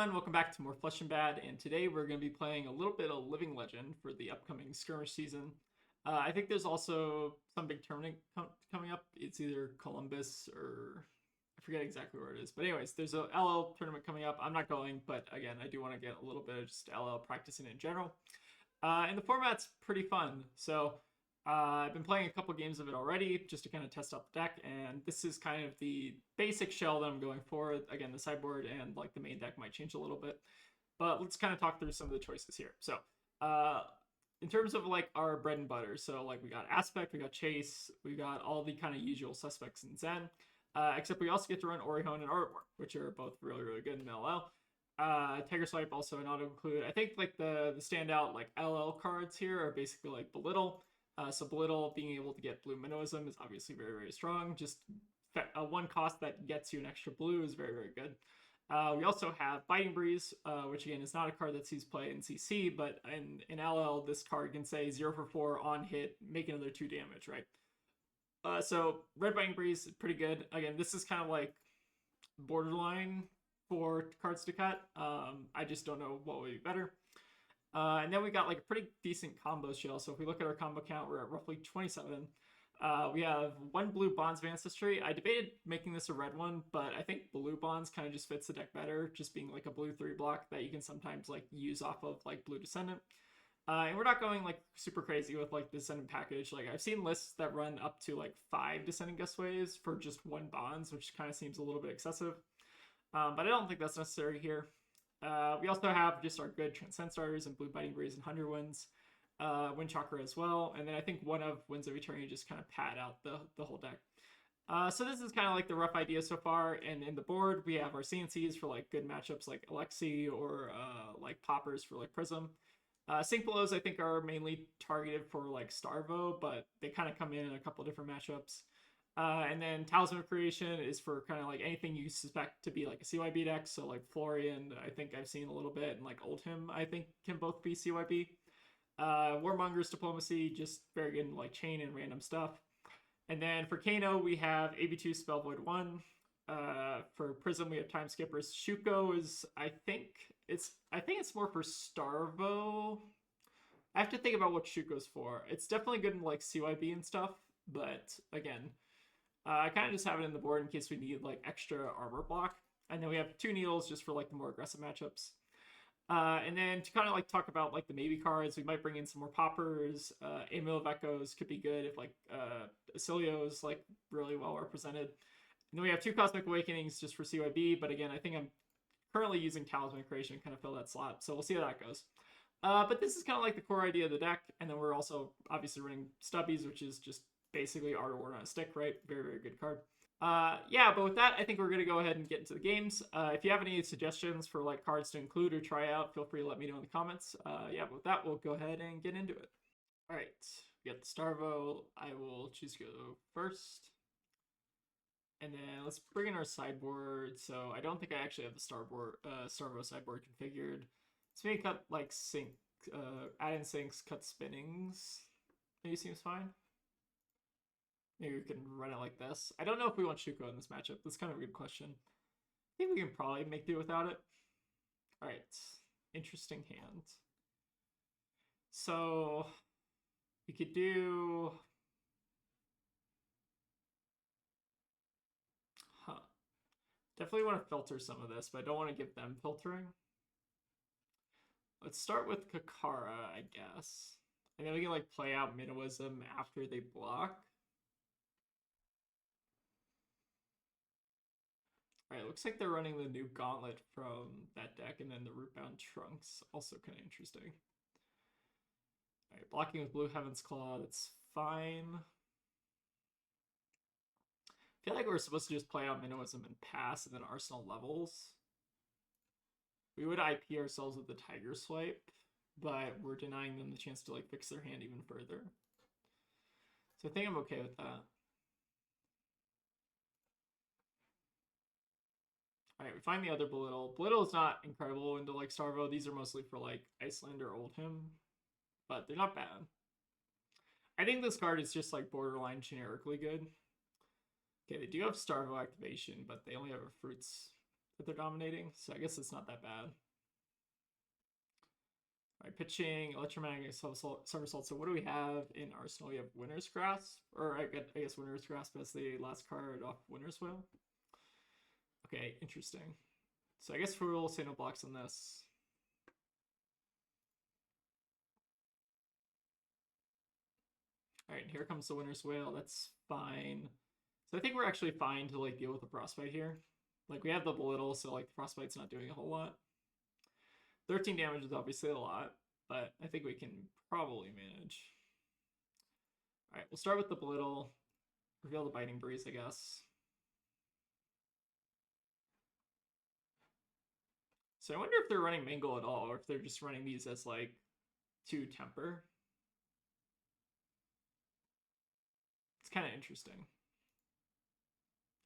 everyone, welcome back to more Flesh and Bad, and today we're going to be playing a little bit of Living Legend for the upcoming skirmish season. I think there's also some big tournament coming up. It's either Columbus or I forget exactly where it is. But anyways, there's a LL tournament coming up. I'm not going, but again, I do want to get a little bit of just LL practicing in general. And the format's pretty fun. So I've been playing a couple games of it already just to kind of test out the deck, and this is kind of the basic shell that I'm going for. Again, the sideboard and like the main deck might change a little bit, but let's kind of talk through some of the choices here. So in terms of like our bread and butter, so like we got Aspect, we got Chase, we got all the kind of usual suspects in Zen, except we also get to run Orihone and Artwork, which are both really good in LL. Tiger Swipe also an auto include. I think like the standout like LL cards here are basically like Belittle. So Belittle being able to get blue minnowism is obviously very strong. Just one cost that gets you an extra blue is very good. We also have Biting Breeze, which again is not a card that sees play in CC, but in LL this card can say 0 for 4 on hit, make another 2 damage, right? So Red Biting Breeze is pretty good. Again, this is kind of like borderline for cards to cut. I just don't know what would be better. And then we got like a pretty decent combo shell. So if we look at our combo count, we're at roughly 27. We have 1 blue Bonds of Ancestry. I debated making this a red one, but I think blue Bonds kind of just fits the deck better, just being like a blue 3 block that you can sometimes like use off of like Blue Descendant. And we're not going like super crazy with like the Descendant package. Like I've seen lists that run up to like 5 Descendant Gust Waves for just 1 Bonds, which kind of seems a little bit excessive. But I don't think that's necessary here. We also have just our good Transcend starters and Blue Biting Breeze and 100 Winds, Wind Chakra as well. And then I think one of Winds of Eternity just kind of pad out the whole deck. So this is kind of like the rough idea so far. And in the board, we have our CNCs for like good matchups like Alexi or like Poppers for like Prism. Sync Blows I think are mainly targeted for like Starvo, but they kind of come in a couple different matchups. And then Talisman of Creation is for kind of like anything you suspect to be like a CYB deck. So like Florian, I think I've seen a little bit, and like Oldhim, I think can both be CYB. Warmonger's Diplomacy, just very good in like chain and random stuff. And then for Kano, we have AB2 Spell Void 1. For Prism, we have Time Skippers. Shuko is, I think it's more for Starvo. I have to think about what Shuko's for. It's definitely good in like CYB and stuff, but again, I kind of just have it in the board in case we need like extra armor block. And then we have 2 needles just for like the more aggressive matchups. And then to kind of like talk about like the maybe cards, we might bring in some more Poppers. Emil of Echoes could be good if like Acilio is like really well represented. And then we have 2 Cosmic Awakenings just for CYB, but again, I think I'm currently using Talisman Creation to kind of fill that slot, so we'll see how that goes. But this is kind of like the core idea of the deck, and then we're also obviously running Stubbies, which is just basically Art of War on a stick, right? Very good card. Yeah, but with that, I think we're going to go ahead and get into the games. If you have any suggestions for like cards to include or try out, feel free to let me know in the comments. Yeah, but with that, we'll go ahead and get into it. All right, we got the Starvo. I will choose to go first. And then let's bring in our sideboard. So I don't think I actually have the Starvo sideboard configured. Let's maybe cut like sync, add in sinks, cut spinnings. Maybe seems fine. Maybe we can run it like this. I don't know if we want Shuko in this matchup. That's kind of a good question. I think we can probably make do without it. All right, interesting hand. So we could do. Definitely want to filter some of this, but I don't want to give them filtering. Let's start with Kakara, I guess. And then we can like play out Minnowism after they block. Alright, looks like they're running the new Gauntlet from that deck, and then the Rootbound Trunks, also kind of interesting. Alright, blocking with Blue Heaven's Claw, that's fine. I feel like we're supposed to just play out Minnowism and pass, and then Arsenal levels. We would IP ourselves with the Tiger Swipe, but we're denying them the chance to like fix their hand even further. So I think I'm okay with that. Alright, we find the other Belittle. Belittle is not incredible into like Starvo. These are mostly for like Iceland or Oldhim, but they're not bad. I think this card is just like borderline generically good. Okay, they do have Starvo activation, but they only have a Fruits that they're dominating, so I guess it's not that bad. All right, pitching, electromagnetic somersault. So what do we have in Arsenal? We have Winter's Grasp, or I guess Winter's Grasp as the last card off Winter's Wheel. Okay, interesting. So I guess we'll say no blocks on this. All right, here comes the Winter's Whale. That's fine. So I think we're actually fine to like deal with the Frostbite here. Like we have the Belittle, so like the Frostbite's not doing a whole lot. 13 damage is obviously a lot, but I think we can probably manage. All right, we'll start with the Belittle. Reveal the Biting Breeze, I guess. So I wonder if they're running Mangle at all, or if they're just running these as like 2 temper. It's kind of interesting.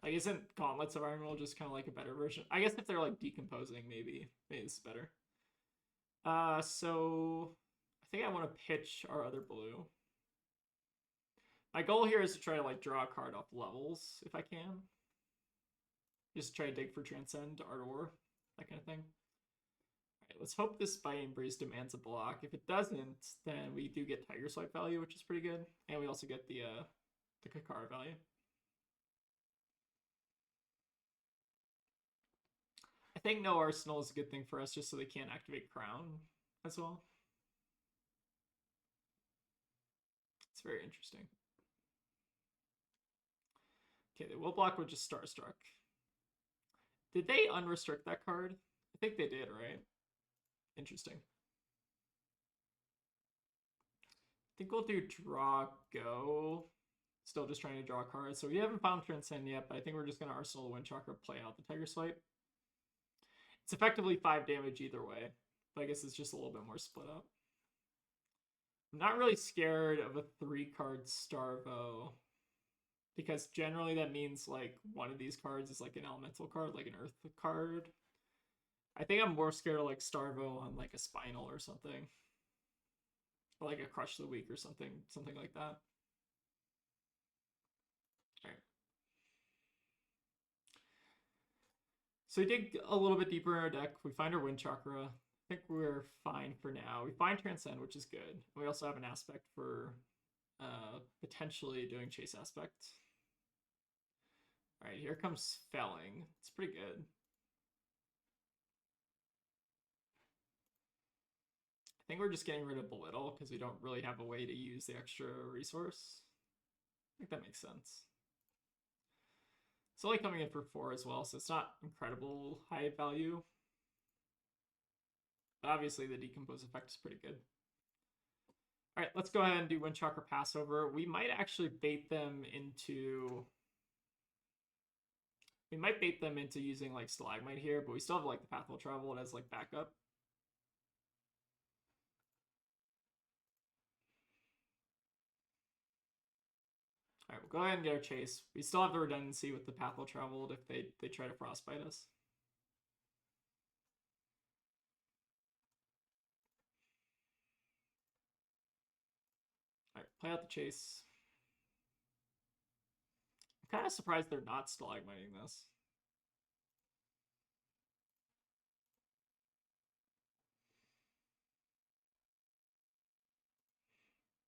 Like, isn't Gauntlets of Iron Will just kind of like a better version? I guess if they're like decomposing, maybe it's better. So I think I want to pitch our other blue. My goal here is to try to like draw a card off levels if I can. Just try to dig for Transcend, Ardor, that kind of thing. All right, let's hope this Biting Breeze demands a block. If it doesn't, then we do get Tiger Swipe value, which is pretty good, and we also get the Kakara value. I think no Arsenal is a good thing for us, just so they can't activate Crown as well. It's very interesting. Okay, they will block with just Starstruck. Did they unrestrict that card? I think they did, right? Interesting. I think we'll do draw go. Still just trying to draw cards. So we haven't found Transcend yet, but I think we're just going to Arsenal the Windchakra, play out the Tiger Swipe. It's effectively 5 damage either way, but I guess it's just a little bit more split up. I'm not really scared of a 3-card Starvo, because generally that means like one of these cards is like an elemental card, like an earth card. I think I'm more scared of like Starvo on like a Spinal or something. Or like a Crush the Weak or something like that. Alright. So we dig a little bit deeper in our deck. We find our Windchakra. I think we're fine for now. We find Transcend, which is good. We also have an aspect for potentially doing Chase Aspect. All right, here comes Felling. It's pretty good. I think we're just getting rid of Belittle because we don't really have a way to use the extra resource. I think that makes sense. It's only coming in for 4 as well, so it's not incredible high value. But obviously the Decompose effect is pretty good. All right, let's go ahead and do Windchakra Passover. We might actually bait them into... We might bait them into using like Stalagmite here, but we still have like the Path Will Travel as like backup. All right, we'll go ahead and get our Chase. We still have the redundancy with the Path Will Traveled if they try to Frostbite us. All right, play out the Chase. I'm kind of surprised they're not Stalagmiting this.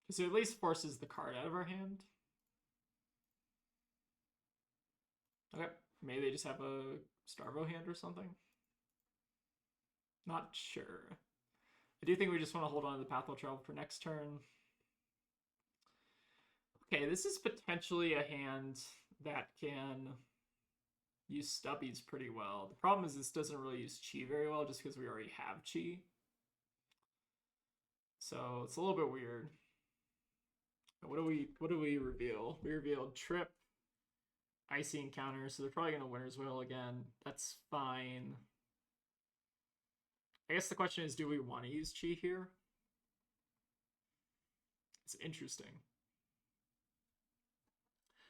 Because it at least forces the card out of our hand. Okay, maybe they just have a Starvo hand or something. Not sure. I do think we just want to hold on to the Path Will Travel for next turn. Okay, this is potentially a hand that can use Stubbies pretty well. The problem is this doesn't really use Chi very well just because we already have Chi. So it's a little bit weird. What do we reveal? We revealed Trip, Icy Encounter, so they're probably gonna Winter's Wheel again. That's fine. I guess the question is, do we want to use Chi here? It's interesting.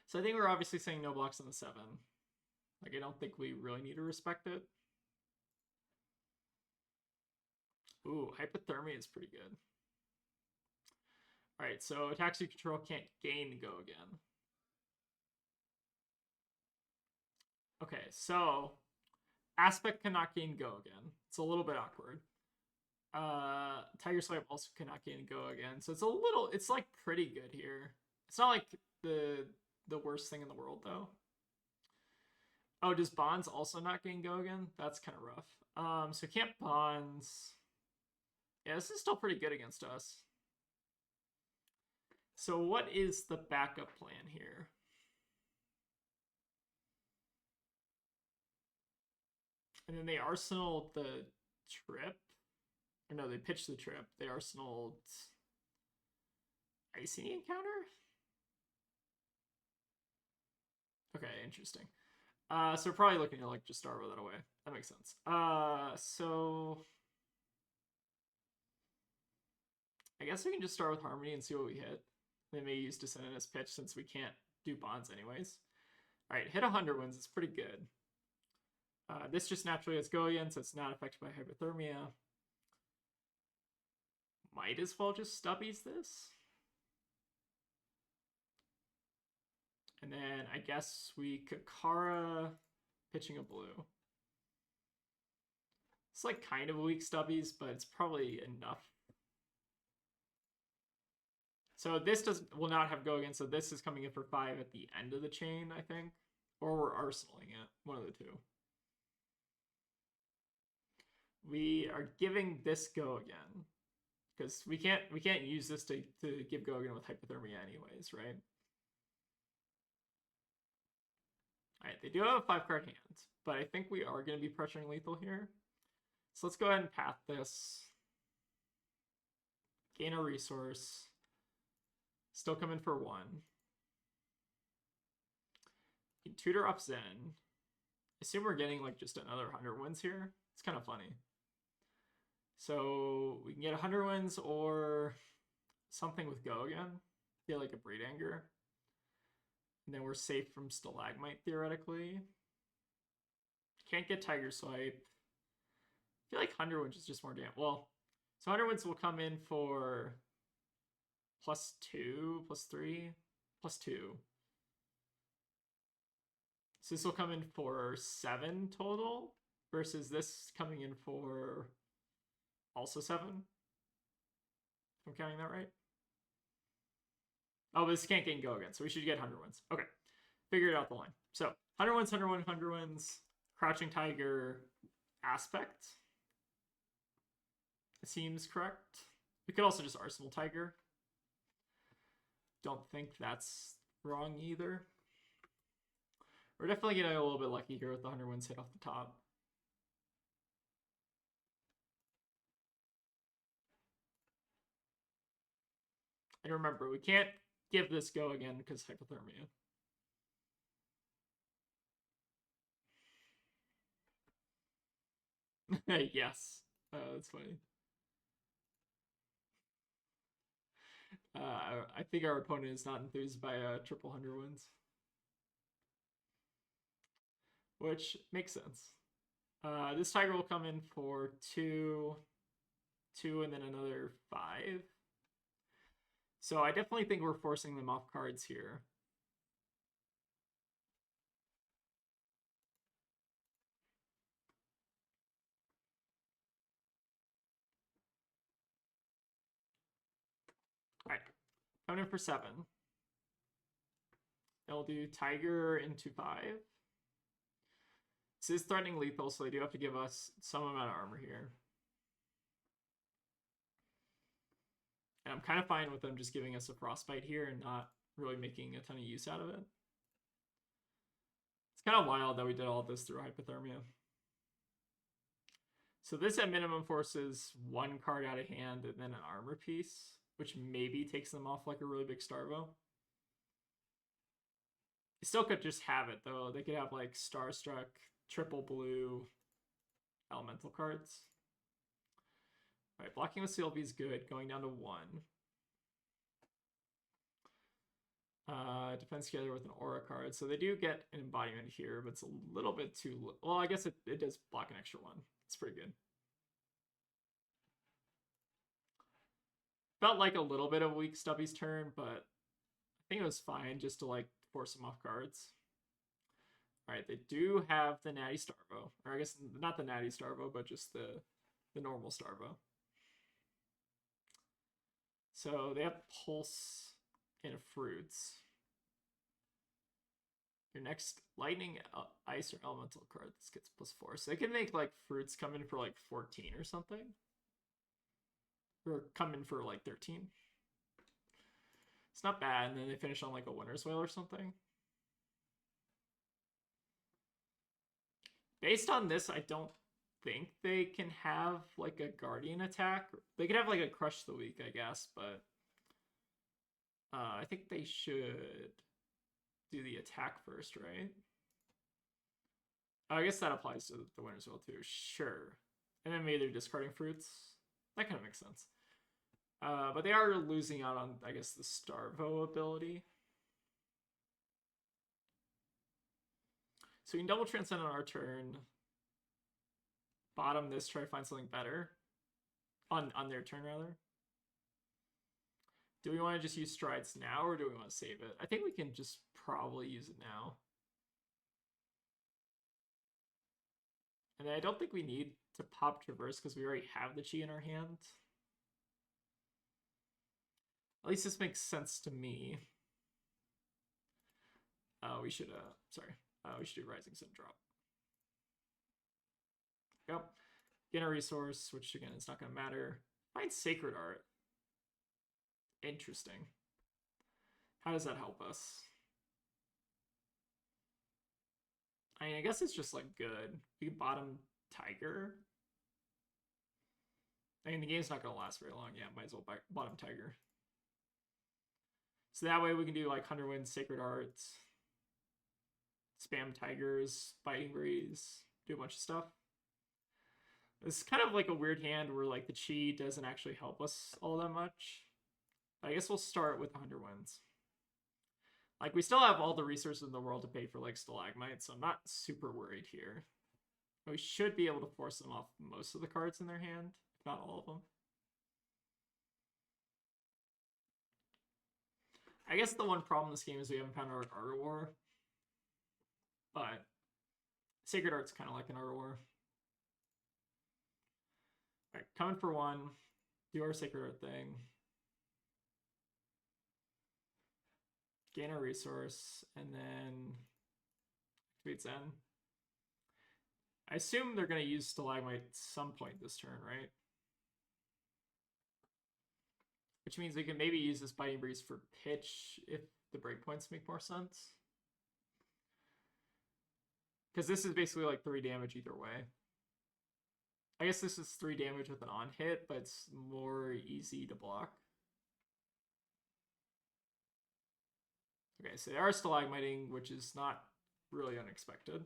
So I think we're obviously saying no blocks on the 7. Like, I don't think we really need to respect it. Ooh, Hypothermia is pretty good. All right, so attacks you control can't gain go again. Okay, so Aspect cannot gain go again. It's a little bit awkward. Tiger Swipe also cannot gain go again. So it's like pretty good here. It's not like the worst thing in the world though. Oh, does Bonds also not gain go again? That's kind of rough. So can't Bonds. Yeah, this is still pretty good against us. So what is the backup plan here? And then they Arsenal the trip. Or no, they pitched the trip. They Arsenal icing encounter? Okay, interesting. So we're probably looking to like just start with that away. That makes sense. So I guess we can just start with Harmony and see what we hit. They may use Descent in his pitch since we can't do Bonds anyways. All right, hit 100 wins. It's pretty good. This just naturally has go again, so it's not affected by hypothermia. Might as well just stubbies this. And then I guess we Kakara pitching a blue. It's like kind of weak stubbies, but it's probably enough. So this will not have go again, so this is coming in for 5 at the end of the chain, I think. Or we're arsenaling it, one of the two. We are giving this go again. Because we can't use this to give go again with hypothermia anyways, right? Alright, they do have a 5-card hand, but I think we are going to be pressuring lethal here. So let's go ahead and path this. Gain a resource. Still coming for 1. Tutor up Zen. Assume we're getting like just another 100 wins here. It's kind of funny. So we can get 100 wins or something with go again. Feel like a Breed Anger. And then we're safe from Stalagmite theoretically. Can't get Tiger Swipe. I feel like 100 wins is just more damn. Well, so 100 wins will come in for +2, +3, +2. So this will come in for 7 total versus this coming in for also 7. If I'm counting that right. Oh, but this can't gain go again, so we should get 100 wins. Okay, figured out the line. So 100 wins, 100 wins, Crouching Tiger, Aspect. It seems correct. We could also just Arsenal Tiger. Don't think that's wrong either. We're definitely getting a little bit lucky here with the 100 wins hit off the top. And remember, we can't give this go again because hypothermia. Yes. That's funny. I think our opponent is not enthused by triple 100 wins. Which makes sense. This Tiger will come in for 2, and then another 5. So I definitely think we're forcing them off cards here. All right, coming in for 7. They'll do Tiger into 5. This is threatening lethal, so they do have to give us some amount of armor here. And I'm kind of fine with them just giving us a Frostbite here and not really making a ton of use out of it. It's kind of wild that we did all this through hypothermia. So this at minimum forces 1 card out of hand and then an armor piece, which maybe takes them off like a really big Starvo. They still could just have it though. They could have like Starstruck, triple blue, elemental cards. All right, blocking with CLV is good. Going down to 1. Defense together with an aura card. So they do get an embodiment here, but it's a little bit too... Well, I guess it does block an extra 1. It's pretty good. Felt like a little bit of weak Stubby's turn, but I think it was fine just to like force him off cards. Alright, they do have the Natty Starvo. Or I guess not the Natty Starvo, but just the normal Starvo. So they have Pulse and Fruits. Your next Lightning, Ice, or Elemental card, this gets +4. So they can make like Fruits come in for like 14 or something. Or come in for like 13. It's not bad, and then they finish on like a Winter's Wail or something. Based on this, I don't think they can have like a Guardian attack. They could have like a Crush the Weak, I guess, but I think they should do the attack first, right? Oh, I guess that applies to the Winter's Wail too. Sure. And then maybe they're discarding Fruits. That kind of makes sense. But they are losing out on, I guess, the Starvo ability. So we can double Transcend on our turn. Bottom this, try to find something better. On their turn, rather. Do we want to just use Strides now, or do we want to save it? I think we can just probably use it now. And I don't think we need to pop Traverse because we already have the Chi in our hand. At least this makes sense to me. We should, we should do Rising Sun Drop. Yep. Get a resource, which again is not going to matter. Find Sacred Art. Interesting. How does that help us? I mean, I guess it's just like good. We can bottom Tiger. I mean, the game's not going to last very long. Yeah, might as well bottom Tiger. So that way we can do like 100 Wind, Sacred Arts, spam Tigers, Biting Breeze, do a bunch of stuff. This is kind of like a weird hand where like the Chi doesn't actually help us all that much. I guess we'll start with 100 Winds. Like, we still have all the resources in the world to pay for like Stalagmite, so I'm not super worried here. We should be able to force them off most of the cards in their hand, if not all of them. I guess the one problem in this game is we haven't found our Art War. But Sacred Art's kind of like an Art War. Alright, coming for one. Do our Sacred Art thing. Gain a resource, and then activate Zen. I assume they're going to use Stalagmite at some point this turn, right? Which means we can maybe use this Biting Breeze for pitch if the breakpoints make more sense. Because this is basically like 3 damage either way. I guess this is 3 damage with an on hit, but it's more easy to block. Okay, so they are Stalagmiting, which is not really unexpected.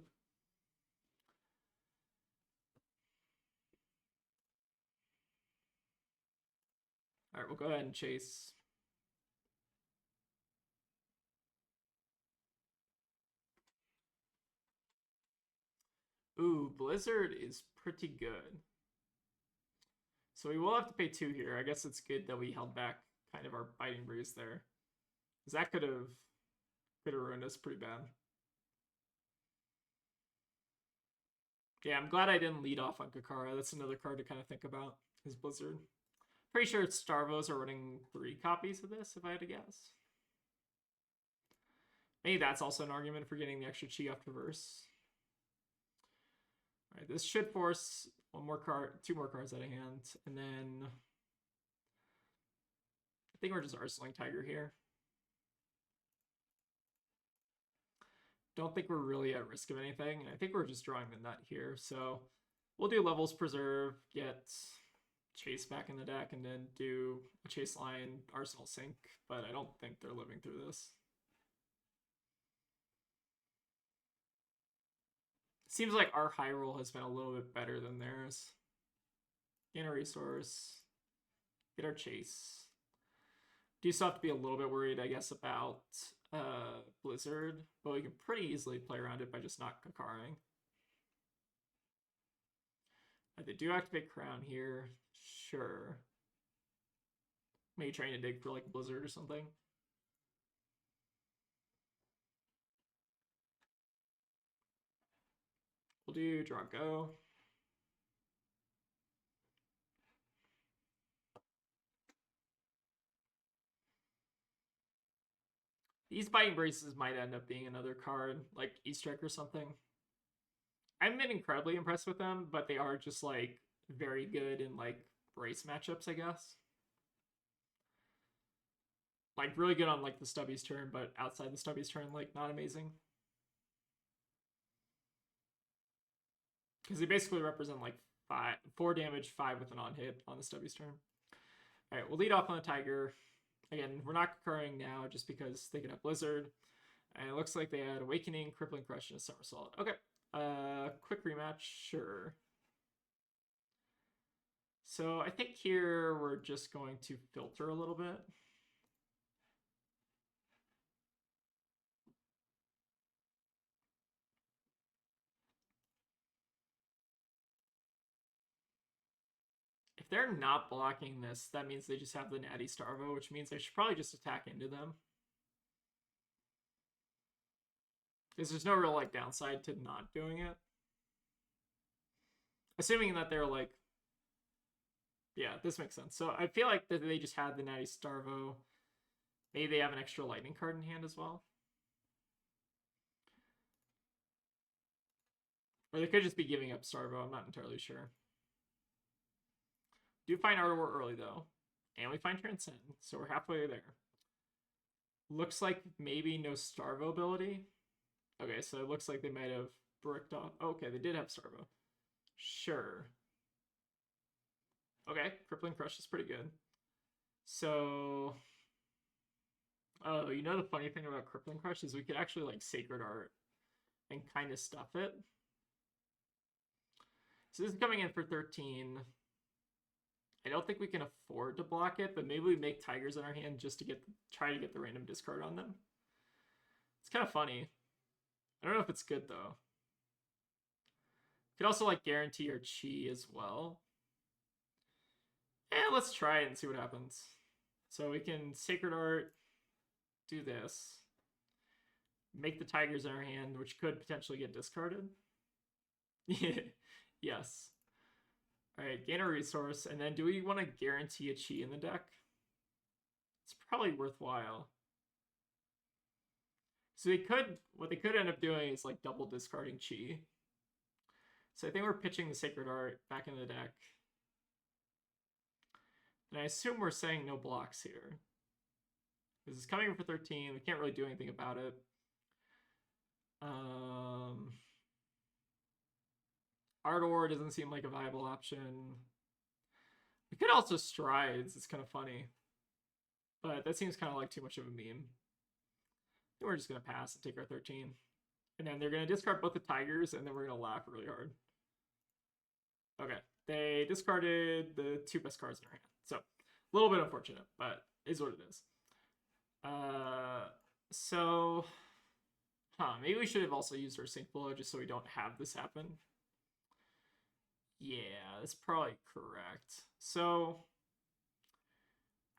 Alright, we'll go ahead and chase. Ooh, Blizzard is pretty good. So we will have to pay 2 here. I guess it's good that we held back kind of our Biting Breeze there. Because that could have ruined us pretty bad. Yeah, I'm glad I didn't lead off on Kakara. That's another card to kind of think about, is Blizzard. Pretty sure Starvos are running 3 copies of this, if I had to guess. Maybe that's also an argument for getting the extra Chi off Traverse. Alright, this should force 2 more cards out of hand, and then I think we're just Arsenal Tiger here. Don't think we're really at risk of anything. I think we're just drawing the nut here. So we'll do Levels Preserve, get Chase back in the deck, and then do a Chase Line, Arsenal Sync. But I don't think they're living through this. Seems like our high roll has been a little bit better than theirs. Gain a resource. Get our Chase. Do still have to be a little bit worried, I guess, about Blizzard, but we can pretty easily play around it by just not Kakaring. They do activate Crown here. Sure. Maybe trying to dig for like Blizzard or something. We'll do draw go. These biting braces might end up being another card, like E-Strike or something. I haven't been incredibly impressed with them, but they are just like very good in like brace matchups, I guess. Like really good on like the Stubby's turn, but outside the Stubby's turn, like not amazing. Because they basically represent like 4 damage, 5 with an on hit on the Stubby's turn. All right, we'll lead off on the Tiger. Again, we're not concurring now just because they could have Blizzard. And it looks like they had Awakening, Crippling Crush, and a Somersault. Okay. Quick rematch, sure. So I think here we're just going to filter a little bit. If they're not blocking this, that means they just have the Natty Starvo, which means I should probably just attack into them. Because there's no real like downside to not doing it. Assuming that they're like, yeah, this makes sense. So I feel like that they just had the Natty Starvo. Maybe they have an extra lightning card in hand as well. Or they could just be giving up Starvo, I'm not entirely sure. Do find Art of War early though. And we find Transcend, so we're halfway there. Looks like maybe no Starvo ability. Okay, so it looks like they might have bricked off. Okay, they did have Starvo. Sure. Okay, Crippling Crush is pretty good. So, oh, you know the funny thing about Crippling Crush is we could actually like Sacred Art and kind of stuff it. So this is coming in for 13. I don't think we can afford to block it, but maybe we make Tigers in our hand just to try to get the random discard on them. It's kind of funny. I don't know if it's good though. Could also like guarantee our chi as well. Let's try it and see what happens. So we can Sacred Art, do this, make the Tigers in our hand, which could potentially get discarded. Yes. All right, gain a resource, and then do we want to guarantee a chi in the deck? It's probably worthwhile. So what they could end up doing is like double discarding chi. So I think we're pitching the Sacred Art back in the deck. And I assume we're saying no blocks here. This is coming in for 13. We can't really do anything about it. Ardor doesn't seem like a viable option. We could also Strides. It's kind of funny. But that seems kind of like too much of a meme. I think we're just going to pass and take our 13. And then they're going to discard both the Tigers, and then we're going to laugh really hard. Okay. They discarded the 2 best cards in our hand. So, a little bit unfortunate, but is what it is. So, maybe we should have also used our Sync Blow just so we don't have this happen. Yeah, that's probably correct. So,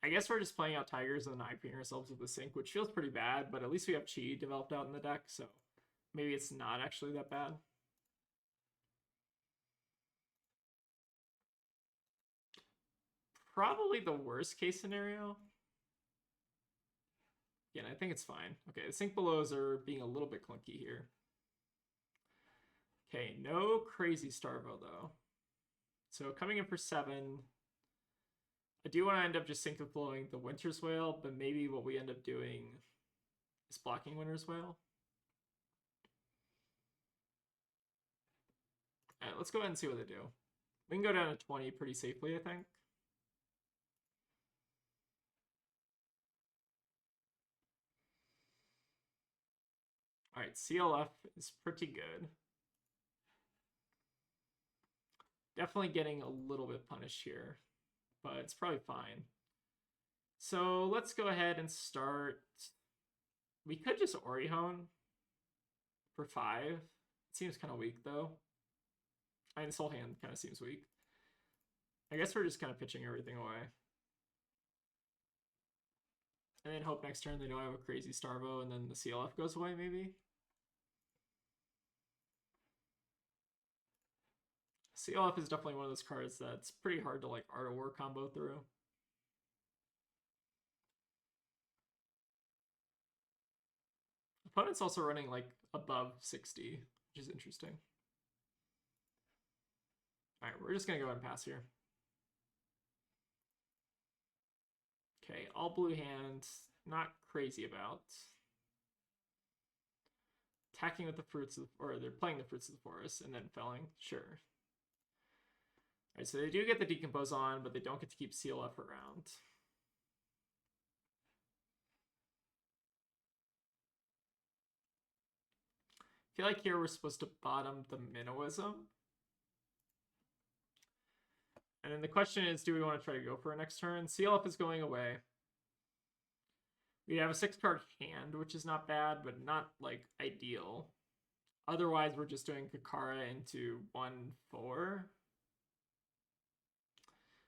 I guess we're just playing out Tigers and then IPing ourselves with the Sync, which feels pretty bad, but at least we have Chi developed out in the deck, so maybe it's not actually that bad. Probably the worst case scenario. Again, I think it's fine. Okay, the Sync Belows are being a little bit clunky here. Okay, no crazy Starvo though. So coming in for 7. I do want to end up just Sync Blowing the Winter's Whale, but maybe what we end up doing is blocking Winter's Whale. All right, let's go ahead and see what they do. We can go down to 20 pretty safely, I think. All right, CLF is pretty good. Definitely getting a little bit punished here, but it's probably fine. So let's go ahead and start. We could just Orihone for 5. It seems kind of weak though. I mean, this whole hand kind of seems weak. I guess we're just kind of pitching everything away. And then hope next turn they don't have a crazy Starvo and then the CLF goes away maybe. CLF is definitely one of those cards that's pretty hard to like Art of War combo through. Opponent's also running like above 60, which is interesting. All right, we're just gonna go ahead and pass here. Okay, all blue hand, not crazy about. Attacking with the fruits of, or they're playing the fruits of the forest and then felling. Sure. All right, so they do get the decompose on, but they don't get to keep CLF around. I feel like here we're supposed to bottom the Minnowism. And then the question is, do we want to try to go for a next turn? CLF is going away. We have a 6-card hand, which is not bad, but not like ideal. Otherwise, we're just doing Kakara into 1/4.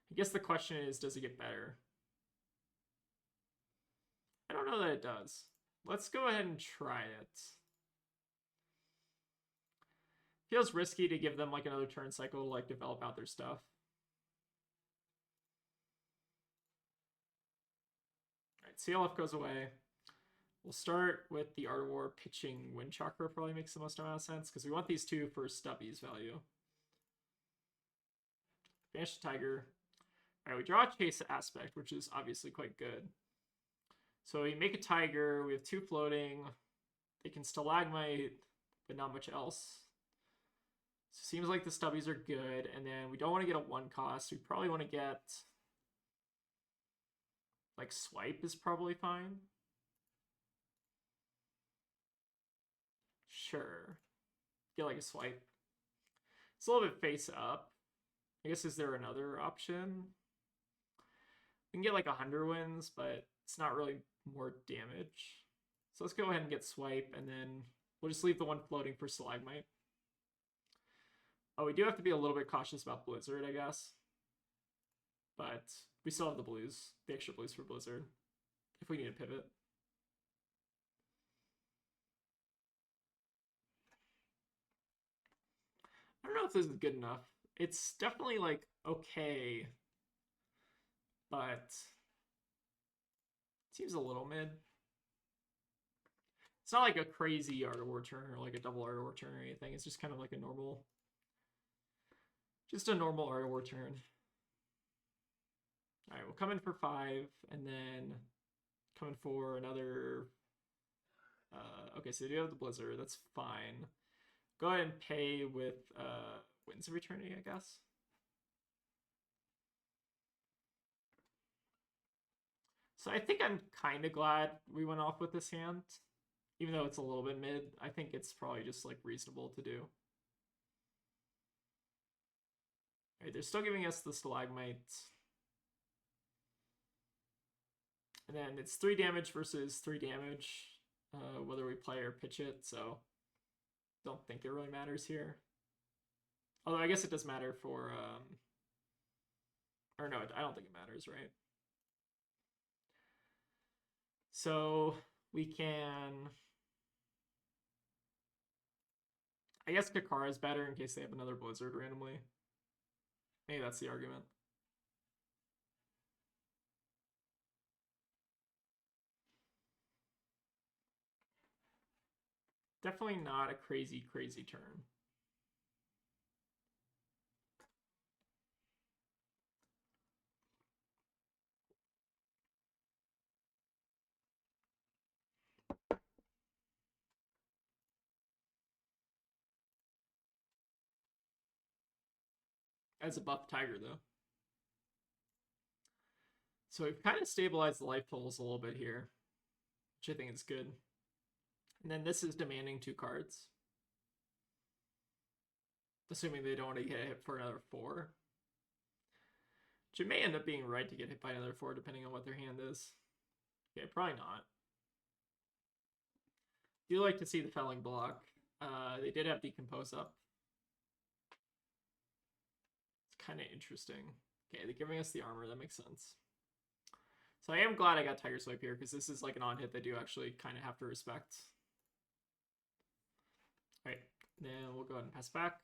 I guess the question is, does it get better? I don't know that it does. Let's go ahead and try it. Feels risky to give them like another turn cycle to like develop out their stuff. All right, CLF goes away. We'll start with the Art of War pitching Wind Chakra, probably makes the most amount of sense because we want these two for Stubby's value. Banish the Tiger. All right, we draw a Chase Aspect, which is obviously quite good. So we make a Tiger. We have 2 floating. They can Stalagmite, but not much else. So seems like the Stubbies are good. And then we don't want to get a 1 cost. We probably want to get... like, Swipe is probably fine. Sure. Get like a Swipe. It's a little bit face up. I guess, is there another option? We can get like 100 wins, but it's not really more damage. So let's go ahead and get Swipe, and then we'll just leave the 1 floating for Stalagmite. Oh, we do have to be a little bit cautious about Blizzard, I guess. But we still have the blues, the extra blues for Blizzard, if we need a pivot. I don't know if this is good enough. It's definitely like okay, but it seems a little mid. It's not like a crazy Art of War turn or like a double Art of War turn or anything. It's just kind of like a normal, just a normal Art of War turn. All right, we'll come in for 5 and then come in for another. Okay, so they do have the Blizzard. That's fine. Go ahead and pay with Winds of Eternity, I guess. So I think I'm kind of glad we went off with this hand. Even though it's a little bit mid, I think it's probably just like reasonable to do. All right, they're still giving us the Stalagmite. And then it's 3 damage versus 3 damage, whether we play or pitch it, so don't think it really matters here. Although I guess it does matter for, or no, I don't think it matters, right? So we can, I guess Kakara is better in case they have another Blizzard randomly. Maybe that's the argument. Definitely not a crazy, crazy turn. As a buff Tiger, though. So we've kind of stabilized the life totals a little bit here, which I think is good. And then this is demanding 2 cards. Assuming they don't want to get hit for another 4. Which it may end up being right to get hit by another 4 depending on what their hand is. Okay, probably not. Do like to see the felling block. They did have Decompose up. It's kind of interesting. Okay, they're giving us the armor. That makes sense. So I am glad I got Tiger Swipe here because this is like an on-hit that do actually kind of have to respect. All right, then we'll go ahead and pass back.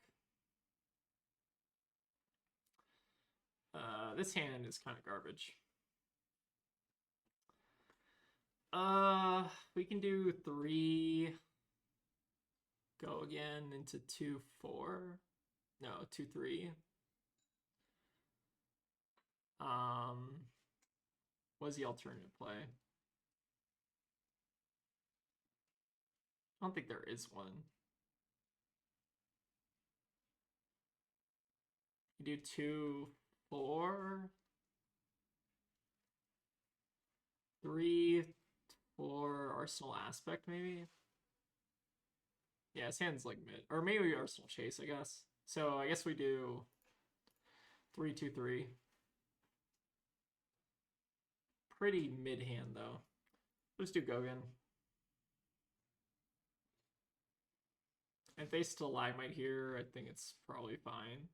This hand is kind of garbage. We can do 3, go again into 2-4. No, 2-3. What's the alternative play? I don't think there is one. You do 2-4, 3 for Arsenal Aspect, maybe. Yeah, his hand's like mid, or maybe Arsenal Chase, I guess. So I guess we do 3-2-3. Pretty mid hand though. Let's do Gogan. If they Stalagmite here, I think it's probably fine.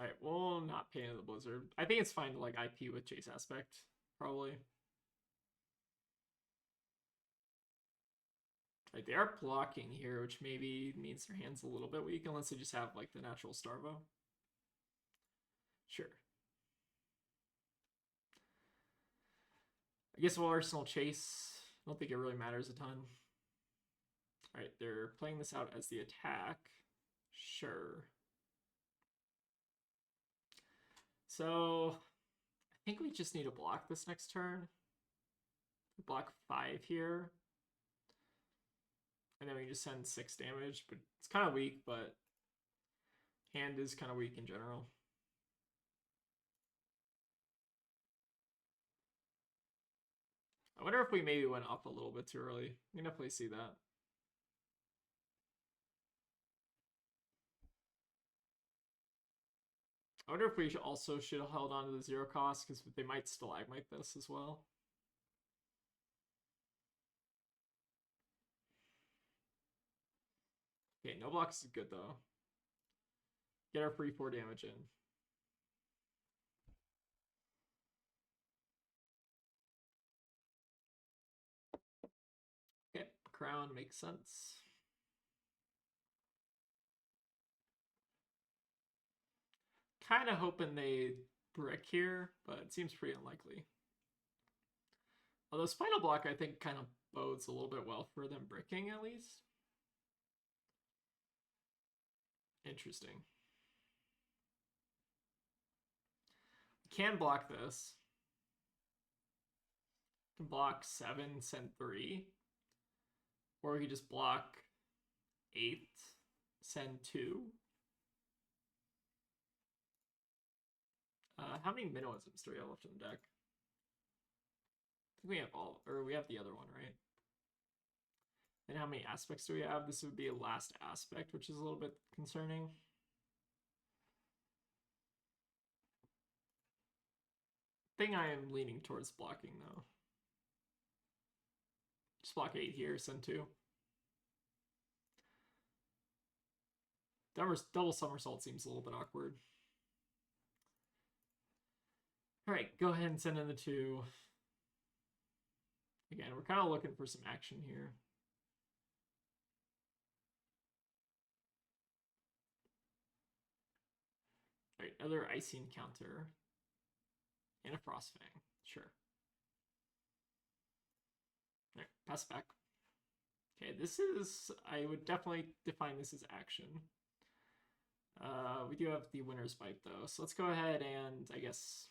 Alright, we'll not pay into the Blizzard. I think it's fine to like IP with Chase Aspect, probably. Like they are blocking here, which maybe means their hand's a little bit weak, unless they just have like the natural Starvo. Sure. I guess we'll Arsenal Chase. I don't think it really matters a ton. Alright, they're playing this out as the attack. Sure. So I think we just need to block this next turn. Block 5 here. And then we just send 6 damage, but it's kind of weak, but hand is kind of weak in general. I wonder if we maybe went up a little bit too early. You can definitely see that. I wonder if we also should have held on to the 0 cost, because they might Stalagmite this as well. Okay, no blocks is good though. Get our free 4 damage in. Okay, Crown makes sense. Kind of hoping they brick here, but it seems pretty unlikely. Although Spinal Block, I think, kind of bodes a little bit well for them bricking, at least. Interesting. Can block this. Can block 7, send 3. Or we could just block 8, send 2. How many Minnowisms do we have left in the deck? I think we have all, or we have the other one, right? And how many aspects do we have? This would be a last aspect, which is a little bit concerning. I think I am leaning towards blocking though. Just block 8 here, send 2. Double somersault seems a little bit awkward. Alright, go ahead and send in the 2. Again, we're kind of looking for some action here. Alright, another Icy Encounter. And a Frostfang. Sure. Alright, pass it back. Okay, this is... I would definitely define this as action. We do have the Winter's Bite, though. So let's go ahead and, I guess...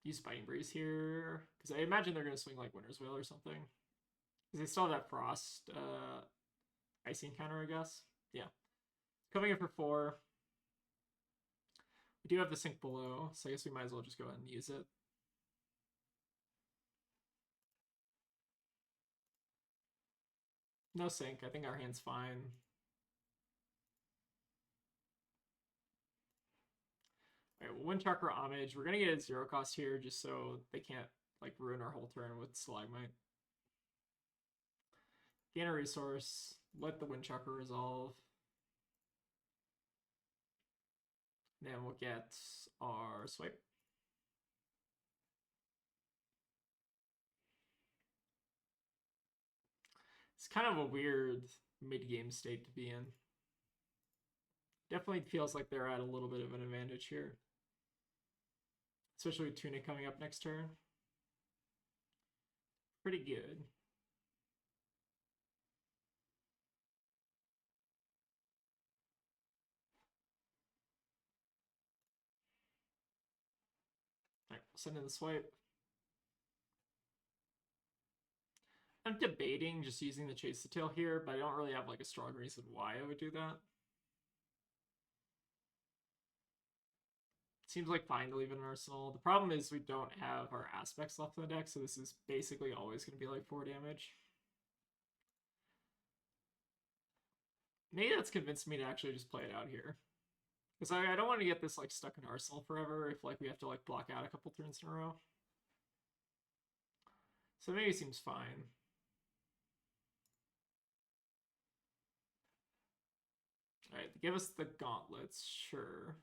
use Biting Breeze here. Because I imagine they're going to swing, like, Winter's Wheel or something. Because they still have that Frost Icy Encounter, I guess. Yeah. Coming in for 4. We do have the Sink below, so I guess we might as well just go ahead and use it. No Sink. I think our hand's fine. Alright, well, Wind Chakra Homage. We're going to get a 0 cost here just so they can't like ruin our whole turn with Stalagmite. Gain a resource. Let the Wind Chakra resolve. Then we'll get our swipe. It's kind of a weird mid-game state to be in. Definitely feels like they're at a little bit of an advantage here. Especially with Tunic coming up next turn. Pretty good. Alright, send in the swipe. I'm debating just using the Chase the Tail here, but I don't really have like a strong reason why I would do that. Seems like fine to leave in an arsenal. The problem is we don't have our aspects left in the deck, so this is basically always going to be like 4 damage. Maybe that's convinced me to actually just play it out here. Because I don't want to get this like stuck in arsenal forever if like we have to like block out a couple turns in a row. So maybe it seems fine. Alright, give us the gauntlets, sure.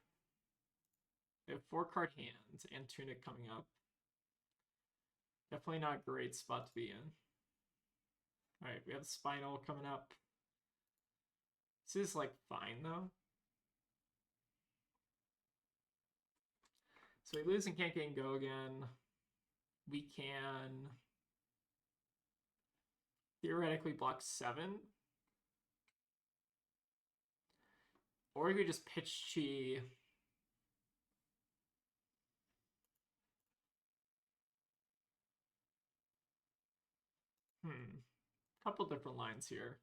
We have 4-card hands and Tunic coming up. Definitely not a great spot to be in. Alright, we have Spinal coming up. This is like fine though. So we lose and can't get and go again. We can theoretically block 7. Or we could just pitch Chi. Couple different lines here.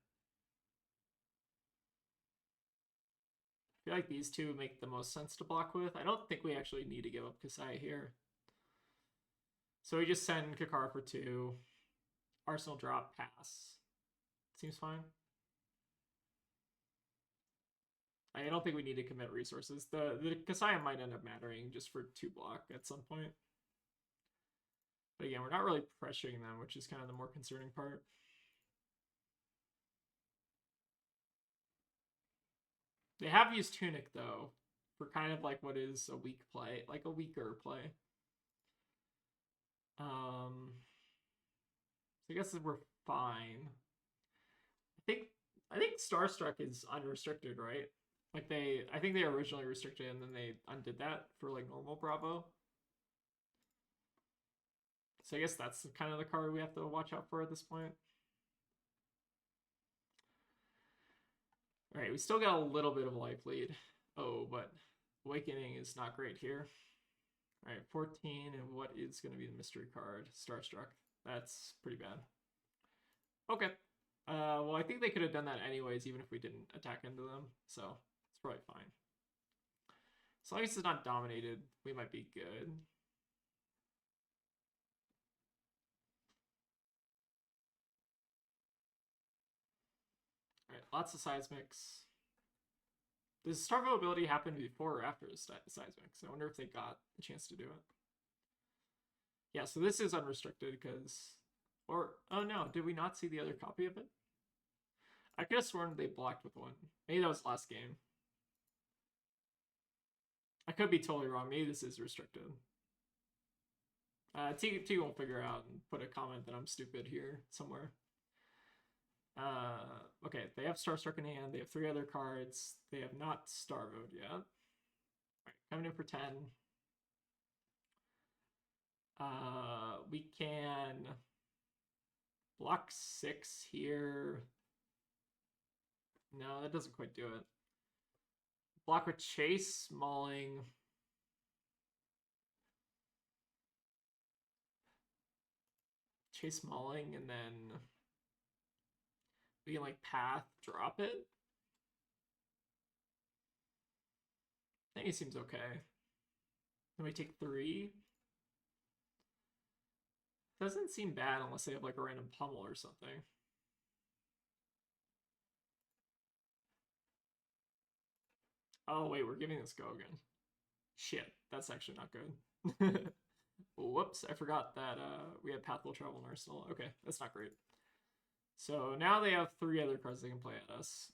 I feel like these two make the most sense to block with. I don't think we actually need to give up Kasai here. So we just send Kakara for 2. Arsenal drop, pass. Seems fine. I don't think we need to commit resources. The Kasai might end up mattering just for 2 block at some point. But again, we're not really pressuring them, which is kind of the more concerning part. They have used Tunic, though, for kind of like what is a weak play, like a weaker play. So I guess we're fine. I think Starstruck is unrestricted, right? Like I think they originally restricted and then they undid that for like normal Bravo. So I guess that's kind of the card we have to watch out for at this point. All right, we still got a little bit of a life lead. Oh, but Awakening is not great here. All right, 14, and what is going to be the mystery card? Starstruck. That's pretty bad. Okay. Well, I think they could have done that anyways, even if we didn't attack into them. So it's probably fine. As long as it's not dominated, we might be good. All right, lots of seismics. Does Starvo ability happen before or after seismics? I wonder if they got a chance to do it. Yeah, so this is unrestricted because... Or, oh no, did we not see the other copy of it? I could have sworn they blocked with one. Maybe that was last game. I could be totally wrong. Maybe this is restricted. T won't figure out and put a comment that I'm stupid here somewhere. Okay, they have Starstruck in hand. They have 3 other cards. They have not Starvoed yet. All right, coming in for 10. We can block 6 here. No, that doesn't quite do it. Block with Chase, Mauling. Chase Mauling, and then we can like path drop it. I think it seems okay. Then we take 3. Doesn't seem bad unless they have like a random pummel or something. Oh wait, we're giving this go again. Shit, that's actually not good. Whoops, I forgot that we had Path Will Travel in Arsenal. Okay, that's not great. So now they have 3 other cards they can play at us,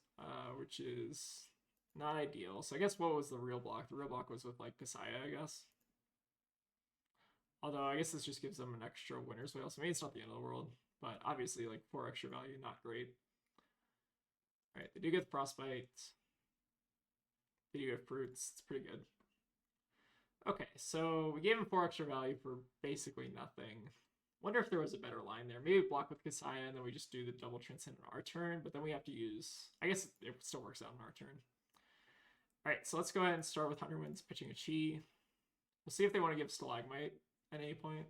which is not ideal. So I guess what was the real block? The real block was with like Kasaya, I guess. Although I guess this just gives them an extra winner's whale, so maybe it's not the end of the world. but obviously like 4 extra value, not great. All right, they do get the Frostbite. They do get Fruits. It's pretty good. Okay, so we gave him 4 extra value for basically nothing. Wonder if there was a better line there. Maybe block with Kasaya and then we just do the double transcend on our turn, but then we have to use... I guess it still works out on our turn. All right, so let's go ahead and start with Hunterwinds pitching a Chi. We'll see if they want to give Stalagmite at any point.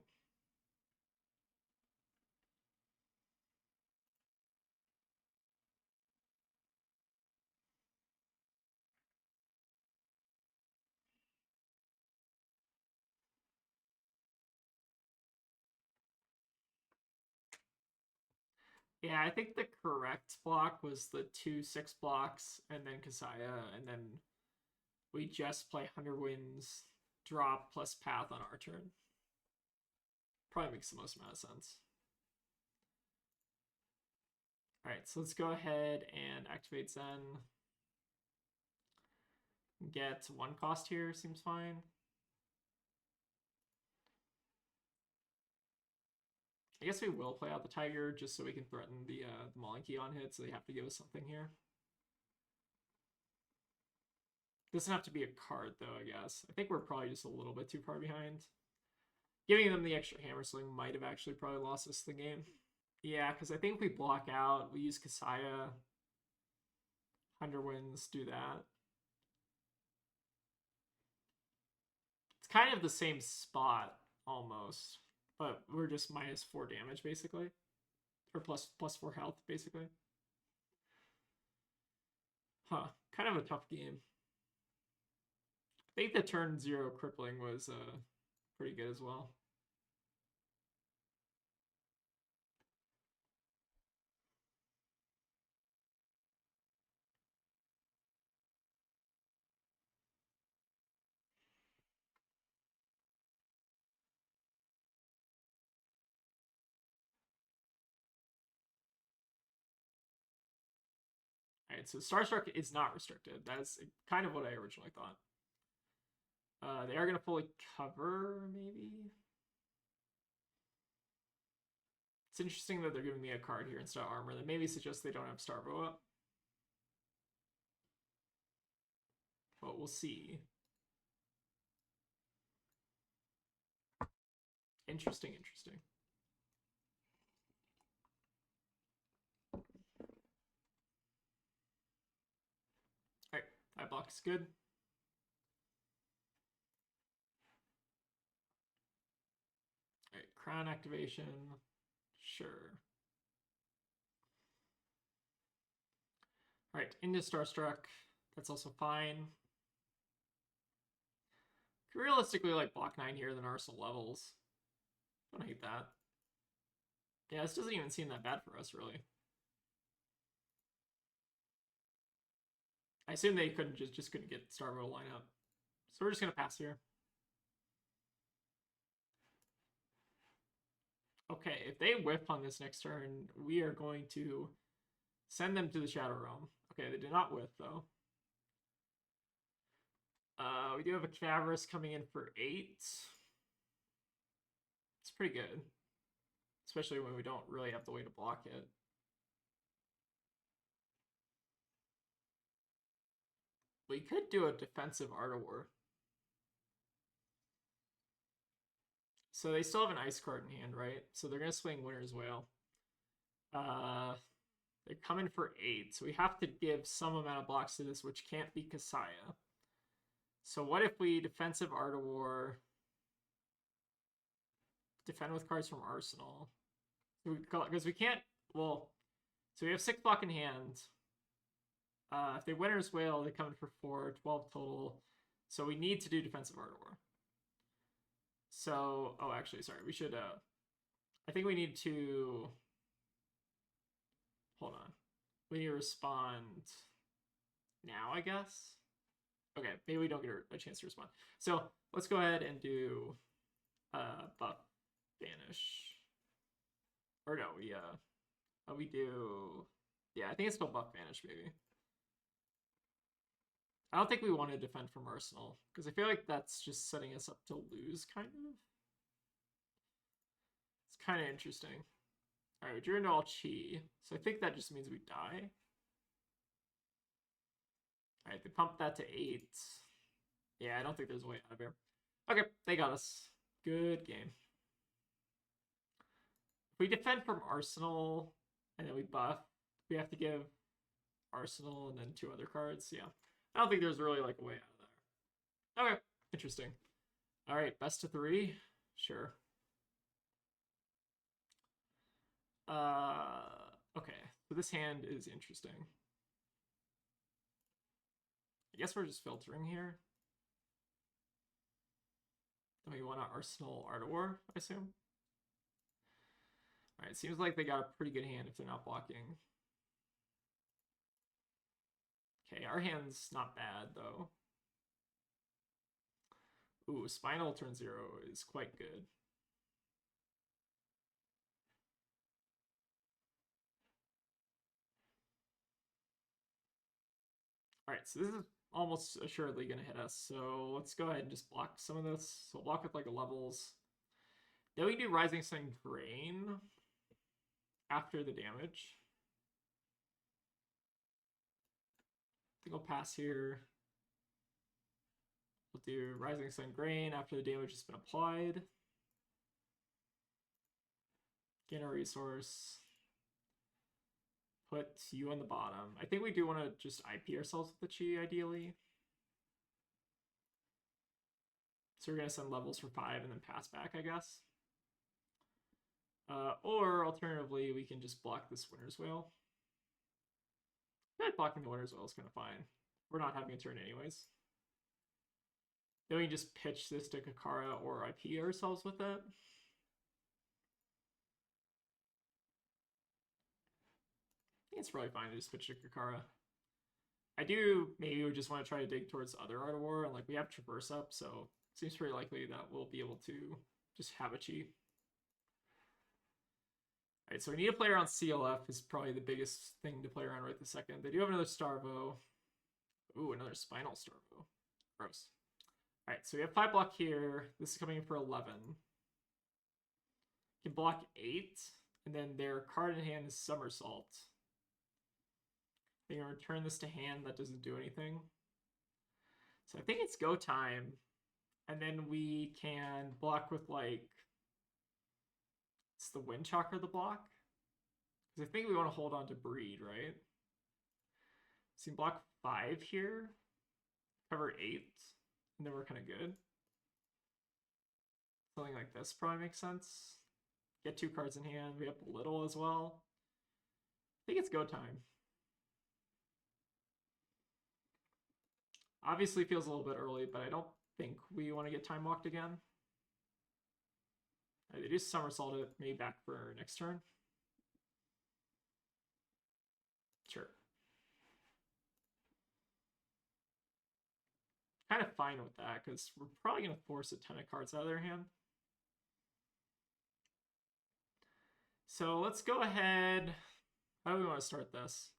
Yeah, I think the correct block was the 2/6 blocks and then Kasaya, and then we just play Hunterwinds, drop plus Path on our turn. Probably makes the most amount of sense. All right, so let's go ahead and activate Zen. Get 1 cost here, seems fine. I guess we will play out the Tiger just so we can threaten the Malinki on hit, so they have to give us something here. Doesn't have to be a card, though, I guess. I think we're probably just a little bit too far behind. Giving them the extra Hammer Sling might have actually probably lost us the game. Yeah, because I think we block out, we use Kasaya, Hunterwinds, do that. It's kind of the same spot, almost. But we're just -4 damage, basically. Or plus 4 health, basically. Huh. Kind of a tough game. I think the turn 0 crippling was pretty good as well. Alright, so Starstruck is not restricted. That is kind of what I originally thought. They are going to fully cover, maybe? It's interesting that they're giving me a card here instead of armor. That maybe suggests they don't have Starvo up. But we'll see. Interesting. Alright, that block is good. Alright, Crown activation. Sure. Alright, into Starstruck. That's also fine. Could realistically like block 9 here, then Arsenal levels. Don't hate that. Yeah, this doesn't even seem that bad for us, really. I assume they couldn't just couldn't get Starvo to line up. So we're just gonna pass here. Okay, if they whiff on this next turn, we are going to send them to the Shadow Realm. Okay, they did not whiff though. We do have a Cadaverous coming in for 8. It's pretty good. Especially when we don't really have the way to block it. We could do a defensive Art of War. So they still have an Ice card in hand, right? So they're going to swing Winter's Wail. They're coming for 8, so we have to give some amount of blocks to this, which can't be Kasaya. So what if we defensive Art of War, defend with cards from Arsenal? Because we can't, well, so we have 6 block in hand. If they Winter's Wail, they come in for 4, 12 total. So we need to do defensive Art of War. So, oh, actually, sorry, we should, I think we need to, hold on. We need to respond now, I guess. Okay, maybe we don't get a chance to respond. So let's go ahead and do buff banish. Or no, we do, yeah, I think it's called buff banish, maybe. I don't think we want to defend from Arsenal, because I feel like that's just setting us up to lose, kind of. It's kind of interesting. Alright, we drew into all chi. So I think that just means we die. Alright, they pumped that to 8. Yeah, I don't think there's a way out of here. Okay, they got us. Good game. If we defend from Arsenal and then we buff, we have to give Arsenal and then 2 other cards. Yeah. I don't think there's really like a way out of there. Okay, interesting. Alright, best of 3? Sure. Okay, so this hand is interesting. I guess we're just filtering here. Then we want to Arsenal Art of War, I assume. Alright, seems like they got a pretty good hand if they're not blocking. Okay, our hand's not bad, though. Ooh, Spinal turn 0 is quite good. Alright, so this is almost assuredly going to hit us. So let's go ahead and just block some of this. So we'll block with like levels. Then we can do Rising Sun Drain after the damage. I think we'll pass here. We'll do Rising Sun Grain after the damage has been applied. Gain a resource. Put you on the bottom. I think we do want to just IP ourselves with the chi, ideally. So we're going to send levels for 5 and then pass back, I guess. Or alternatively, we can just block this Winter's Whale. I feel like blocking the Winter's Whale is kind of fine. We're not having a turn anyways. Then we can just pitch this to Kakara or IP ourselves with it. It's probably fine to just pitch to Kakara. I do maybe we just want to try to dig towards other Art of War, and like we have Traverse up, so it seems pretty likely that we'll be able to just have a chi. Alright, so we need a player on CLF is probably the biggest thing to play around right this second. They do have another Starvo. Ooh, another Spinal Starvo. Gross. Alright, so we have 5 block here. This is coming in for 11. You can block 8, and then their card in hand is Somersault. They can return this to hand. That doesn't do anything. So I think it's go time. And then we can block with like... It's the Wind Chakra the block? Because I think we want to hold on to Breed, right? So you can block 5 here. Cover 8. And then we're kind of good. Something like this probably makes sense. Get 2 cards in hand. We have Little as well. I think it's go time. Obviously feels a little bit early, but I don't think we want to get time walked again. They just somersault it, maybe back for next turn. Sure. Kind of fine with that, because we're probably going to force a ton of cards out of their hand. So let's go ahead. How do we want to start this?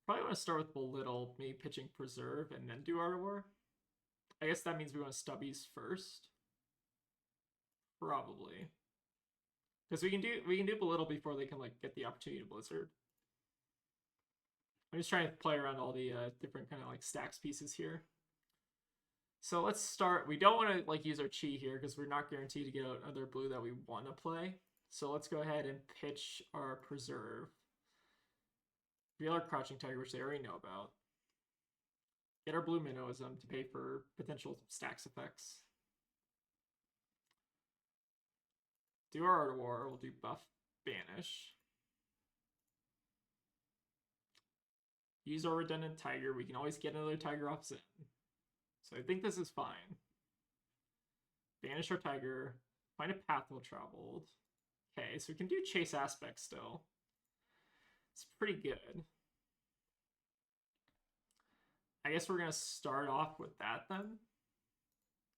Probably want to start with Belittle, maybe pitching Preserve, and then do Art of War. I guess that means we want Stubbies first. Probably. Because we can do Belittle before they can like get the opportunity to Blizzard. I'm just trying to play around all the different kind of like stacks pieces here. So let's start. We don't want to like use our chi here because we're not guaranteed to get another blue that we want to play. So let's go ahead and pitch our Preserve. Reveal our Crouching Tiger, which they already know about. Get our blue Minnowism to pay for potential stacks effects. Do our Art of War. We'll do buff Banish. Use our redundant Tiger. We can always get another Tiger off Zen. So I think this is fine. Banish our Tiger. Find a path well traveled. Okay, so we can do Chase Aspect still. It's pretty good. I guess we're going to start off with that then.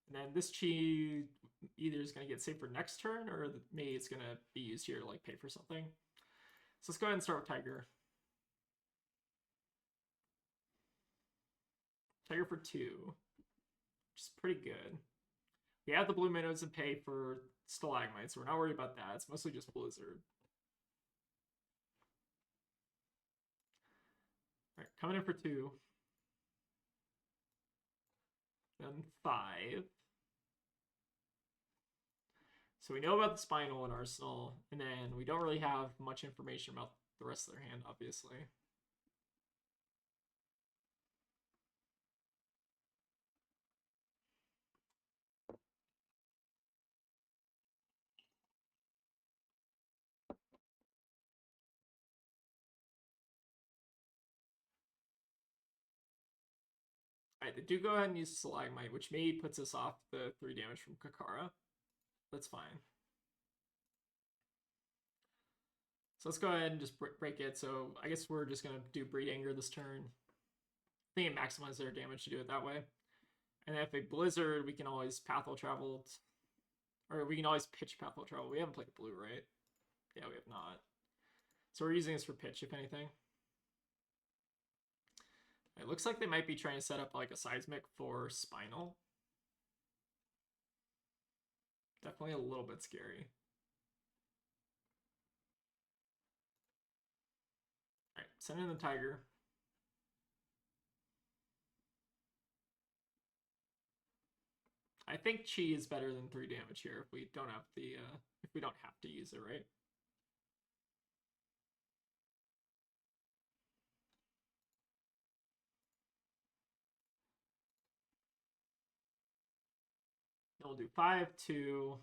And then this chi either is going to get saved for next turn, or maybe it's going to be used here to like pay for something. So let's go ahead and start with Tiger. Tiger for 2, which is pretty good. We have the blue minnows and pay for Stalagmites, so we're not worried about that. It's mostly just Blizzard. coming in for 2. Then 5. So we know about the Spinal and Arsenal, and then we don't really have much information about the rest of their hand, obviously. Alright, they do go ahead and use Stalagmite, which maybe puts us off the 3 damage from Kakara. That's fine. So let's go ahead and just break it. So I guess we're just going to do Breed Anger this turn. I think it maximizes their damage to do it that way. And if they Blizzard, we can always Pathwell Travel. Or we can always pitch Pathwell Travel. We haven't played blue, right? Yeah, we have not. So we're using this for pitch, if anything. It looks like they might be trying to set up like a Seismic for Spinal. Definitely a little bit scary. Alright, send in the Tiger. I think Chi is better than 3 damage here if we don't have the if we don't have to use it, right? Then we'll do 5 to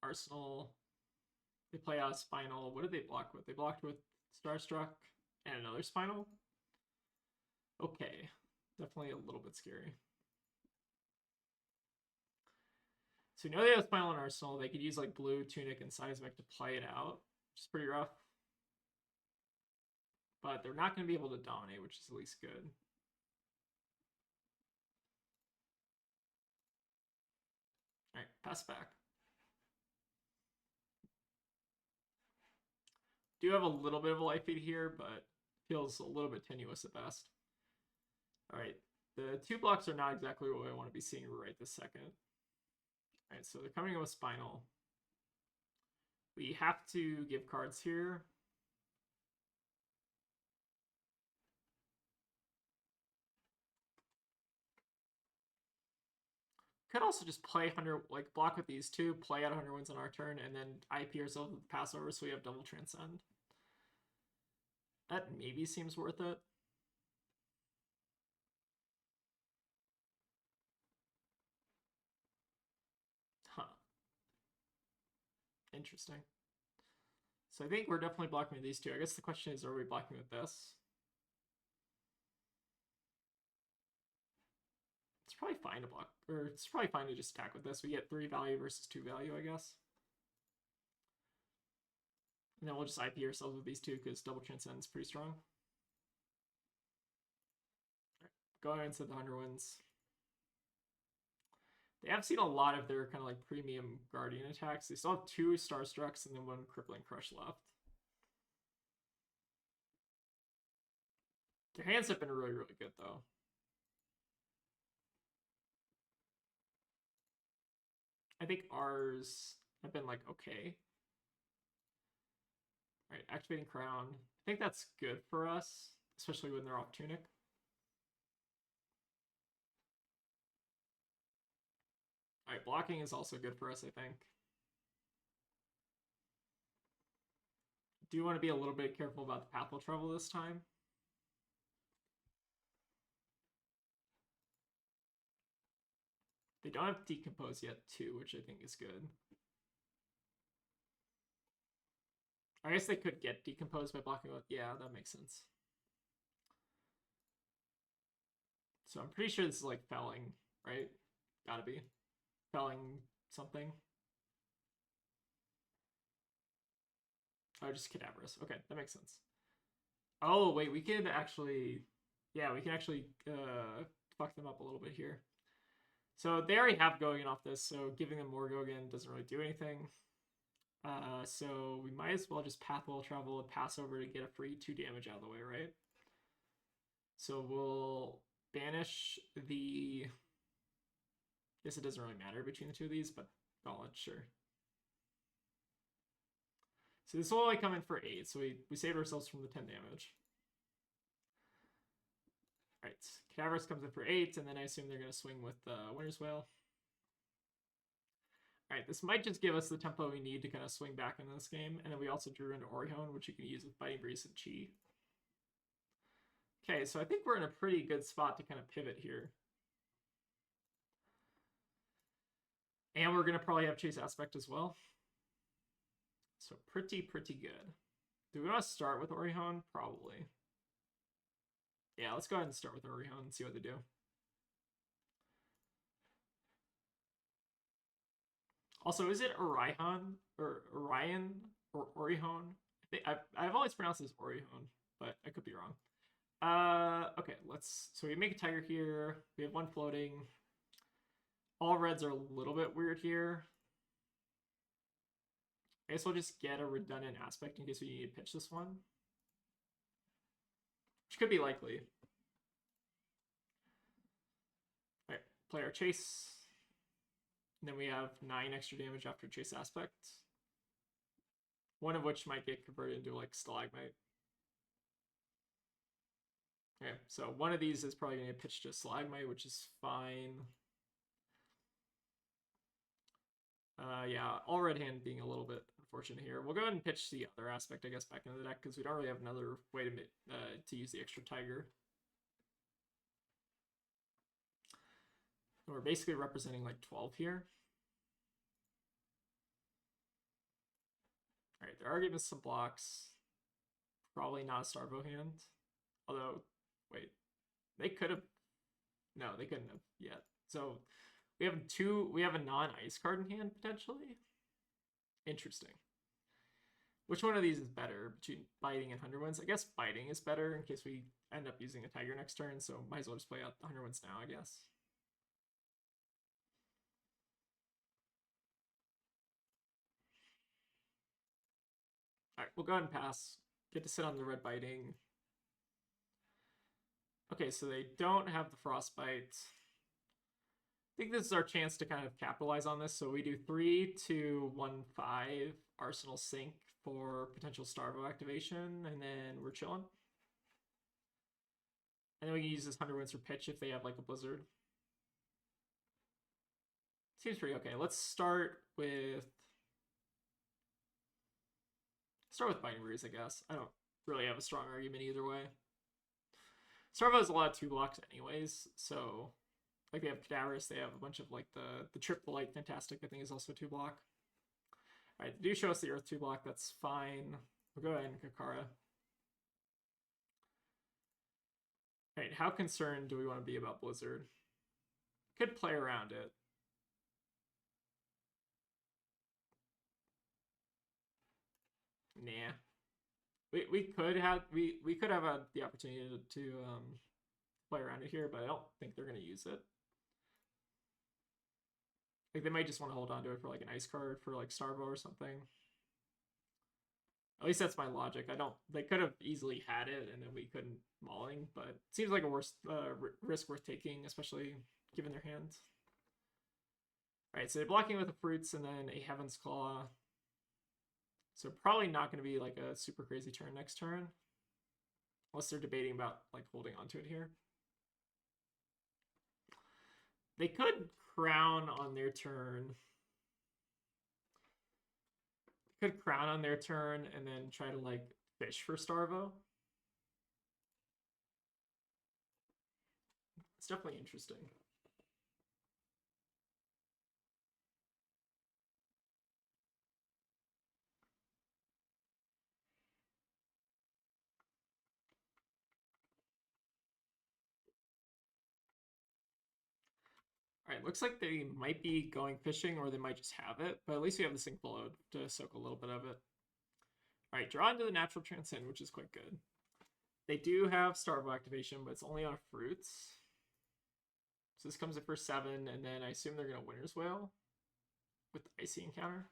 Arsenal. They play out a Spinal. What did they block with? They blocked with Starstruck and another Spinal. Okay, definitely a little bit scary. So we know they have Spinal and Arsenal. They could use like Blue, Tunic, and Seismic to play it out, which is pretty rough. But they're not going to be able to dominate, which is at least good. Alright, pass back. Do have a little bit of a life lead here, but feels a little bit tenuous at best. Alright, the 2 blocks are not exactly what I want to be seeing right this second. Alright, so they're coming in with Spinal. We have to give cards here. Could also just play 100, like block with these 2, play out 100 wins on our turn, and then IP ourselves with the Passover so we have double Transcend. That maybe seems worth it. Huh. Interesting. So I think we're definitely blocking with these 2. I guess the question is, are we blocking with this? It's probably fine to block, or it's probably fine to just attack with this. We get 3 value versus 2 value, I guess. And then we'll just IP ourselves with these 2 because double Transcend is pretty strong. Right. Go ahead and set the 100 wins. They have seen a lot of their kind of like premium Guardian attacks. They still have 2 Starstrucks and then 1 Crippling Crush left. Their hands have been really, really good though. I think ours have been like okay. All right, activating Crown. I think that's good for us, especially when they're off Tunic. All right, blocking is also good for us, I think. Do want to be a little bit careful about the Pathwell Travel this time. They don't have Decompose yet, too, which I think is good. I guess they could get Decomposed by blocking with... Yeah, that makes sense. So I'm pretty sure this is like felling, right? Gotta be. Felling something. Oh, just Cadaverous. Okay, that makes sense. Oh, wait, we could actually... Yeah, we can actually fuck them up a little bit here. So they already have Gogan off this, so giving them more Gogan doesn't really do anything. So we might as well just Pathwell Travel and pass over to get a free 2 damage out of the way, right? So we'll banish the... I guess it doesn't really matter between the 2 of these, but Gauntlet, sure. So this will only come in for 8, so we saved ourselves from the 10 damage. Right, Cadaverous comes in for 8, and then I assume they're going to swing with Winter's Whale. Alright, this might just give us the tempo we need to kind of swing back into this game, and then we also drew into Orihone, which you can use with Biting Breeze and Chi. Okay, so I think we're in a pretty good spot to kind of pivot here. And we're going to probably have Chase Aspect as well. So pretty good. Do we want to start with Orihone? Probably. Yeah, let's go ahead and start with Orihone and see what they do. Also, is it Orion or Orion or Orihone? I've always pronounced this Orihone, but I could be wrong. Okay, so we make a tiger here. We have one floating. All reds are a little bit weird here. I guess we'll just get a redundant aspect in case we need to pitch this one. Which could be likely. Alright, play our chase. And then we have 9 extra damage after chase aspect. One of which might get converted into like Stalagmite. Okay, so one of these is probably going to get pitched to Stalagmite, which is fine. Yeah, all red hand being a little bit unfortunate here. We'll go ahead and pitch the other aspect, I guess, back into the deck because we don't really have another way to use the extra tiger. We're basically representing like 12 here. All right, there are giving us some blocks. Probably not a Starvo hand. Although, wait, they could have. No, they couldn't have yet. So we have a non-ice card in hand potentially. Interesting. Which one of these is better between Biting and 100 Winds? I guess Biting is better in case we end up using a tiger next turn, so might as well just play out the 100 Winds now, I guess. Alright, we'll go ahead and pass. Get to sit on the red Biting. Okay, so they don't have the Frostbite. I think this is our chance to kind of capitalize on this. So we do 3, 2, 1, 5 Arsenal Sync for potential Starvo activation, and then we're chilling. And then we can use this 100 Winds for pitch if they have like a Blizzard. Seems pretty okay. Let's start with Biting Breeze, I guess. I don't really have a strong argument either way. Starvo has a lot of 2 blocks anyways, so like they have Cadaverous, they have a bunch of like the Triple Light Fantastic, I think is also 2 block. Alright, they do show us the Earth 2 block, that's fine. We'll go ahead and Kakara. Alright, how concerned do we want to be about Blizzard? Could play around it. Nah. We could have the opportunity to play around it here, but I don't think they're gonna use it. Like they might just want to hold on to it for like an ice card for like Starvo or something. At least that's my logic. They could have easily had it and then we couldn't mauling, but it seems like a risk worth taking, especially given their hands. Alright, so they're blocking with the fruits and then a Heaven's Claw. So probably not going to be like a super crazy turn next turn. Unless they're debating about like holding onto it here. They could crown on their turn. Could crown on their turn and then try to like fish for Starvo. It's definitely interesting. Alright, looks like they might be going fishing or they might just have it, but at least we have the Sync Load to soak a little bit of it. Alright, draw into the Natural Transcend, which is quite good. They do have Starvo activation, but it's only on fruits. So this comes in for 7, and then I assume they're going to Winter's Whale with the Icy Encounter.